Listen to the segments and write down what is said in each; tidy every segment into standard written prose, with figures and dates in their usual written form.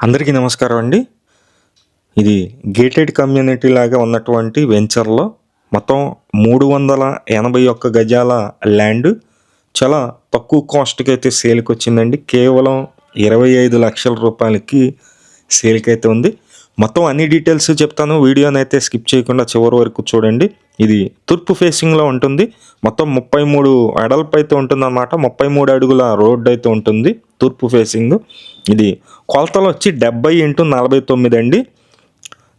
అందరికీ నమస్కారం అండి. ఇది గేటెడ్ కమ్యూనిటీ లాగా ఉన్నటువంటి వెంచర్లో మొత్తం 381 గజాల ల్యాండ్ చాలా తక్కువ కాస్ట్కి అయితే సేల్కి వచ్చిందండి. కేవలం 25 లక్షల రూపాయలకి సేల్కి అయితే ఉంది. మొత్తం అన్ని డీటెయిల్స్ చెప్తాను. వీడియోని అయితే స్కిప్ చేయకుండా చివరి వరకు చూడండి. ఇది తూర్పు ఫేసింగ్లో ఉంటుంది. మొత్తం 33 అడల్పు అయితే ఉంటుంది అన్నమాట. 33 అడుగుల రోడ్డు అయితే ఉంటుంది తూర్పు ఫేసింగ్. ఇది కొలతలు వచ్చి 70x49 అండి.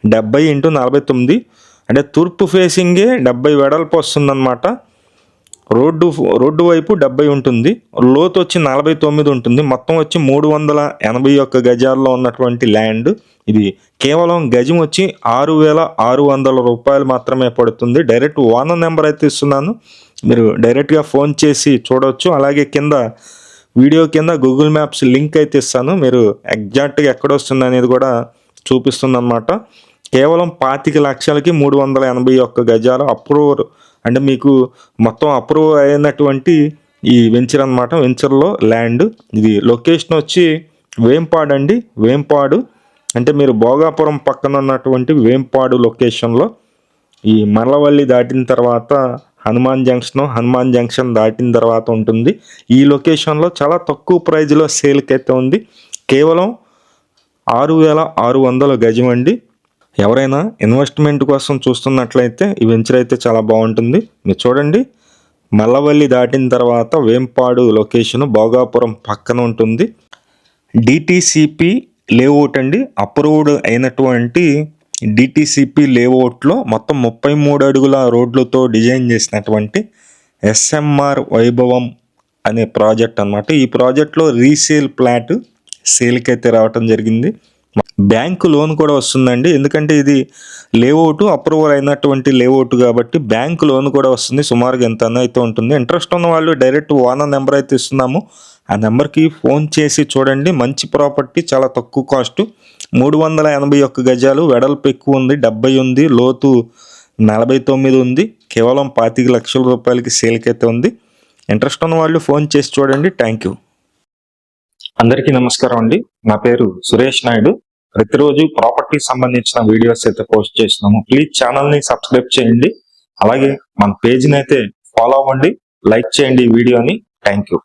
70x49 అంటే తూర్పు ఫేసింగే 70 వెడల్పు వస్తుందన్నమాట. రోడ్డు వైపు 70 ఉంటుంది. లోతు వచ్చి 49 ఉంటుంది. మొత్తం వచ్చి 381 గజాల్లో ఉన్నటువంటి ల్యాండ్. ఇది కేవలం గజం వచ్చి 6,600 రూపాయలు మాత్రమే పడుతుంది. డైరెక్ట్ ఓనర్ నెంబర్ అయితే ఇస్తున్నాను, మీరు డైరెక్ట్గా ఫోన్ చేసి చూడవచ్చు. అలాగే వీడియో కింద గూగుల్ మ్యాప్స్ లింక్ అయితే ఇస్తాను, మీరు ఎగ్జాక్ట్గా ఎక్కడ వస్తుంది అనేది కూడా చూపిస్తుంది అన్నమాట. కేవలం 25 లక్షలకి 381 గజాలు అప్రూవర్, అంటే మీకు మొత్తం అప్రూవ్ అయినటువంటి ఈ వెంచర్ అన్నమాట. వెంచర్లో ల్యాండ్. ఇది లొకేషన్ వచ్చి వేంపాడు అండి. వేంపాడు అంటే మీరు భోగాపురం పక్కన ఉన్నటువంటి వేంపాడు లొకేషన్లో, ఈ మరలవల్లి దాటిన తర్వాత హనుమాన్ జంక్షన్ దాటిన తర్వాత ఉంటుంది. ఈ లొకేషన్లో చాలా తక్కువ ప్రైజ్లో సేల్కి అయితే ఉంది. కేవలం 6,600 గజం అండి. ఎవరైనా ఇన్వెస్ట్మెంట్ కోసం చూస్తున్నట్లయితే ఈ వెంచర్ అయితే చాలా బాగుంటుంది. మీరు చూడండి, మల్లవల్లి దాటిన తర్వాత వేంపాడు లొకేషన్ భోగాపురం పక్కన ఉంటుంది. డిటిసిపి లేఅవుట్ అండి. అప్రూవ్డ్ అయినటువంటి డిటిసిపి లేఅవుట్లో మొత్తం 33 అడుగుల రోడ్లతో డిజైన్ చేసినటువంటి ఎస్ఎంఆర్ వైభవం అనే ప్రాజెక్ట్ అన్నమాట. ఈ ప్రాజెక్ట్లో రీసేల్ ప్లాట్ సేల్కి అయితే రావటం జరిగింది. బ్యాంకు లోన్ కూడా వస్తుందండి, ఎందుకంటే ఇది లేఅవుట్ అప్రూవల్ అయినటువంటి లేఅవుట్ కాబట్టి బ్యాంకు లోన్ కూడా వస్తుంది. సుమారుగా ఎంత అయితే ఉంటుంది. ఇంట్రెస్ట్ ఉన్న వాళ్ళు డైరెక్ట్ ఓనర్ నెంబర్ అయితే ఇస్తున్నాము, ఆ నెంబర్కి ఫోన్ చేసి చూడండి. మంచి ప్రాపర్టీ, చాలా తక్కువ కాస్ట్. 381 గజాలు, వెడల్పు ఎక్కువ ఉంది, 70 ఉంది, లోతు 49 ఉంది. కేవలం 25 లక్షల రూపాయలకి సేల్కి అయితే ఉంది. ఇంట్రెస్ట్ ఉన్న వాళ్ళు ఫోన్ చేసి చూడండి. Thank you. అందరికీ నమస్కారం అండి. నా పేరు సురేష్ నాయుడు. ప్రతిరోజు ప్రాపర్టీ సంబంధించిన వీడియోస్ అయితే పోస్ట్ చేస్తున్నాము. ప్లీజ్ ఛానల్ని సబ్స్క్రైబ్ చేయండి. అలాగే మన పేజ్ని అయితే ఫాలో అవ్వండి, లైక్ చేయండి ఈ వీడియోని. Thank you.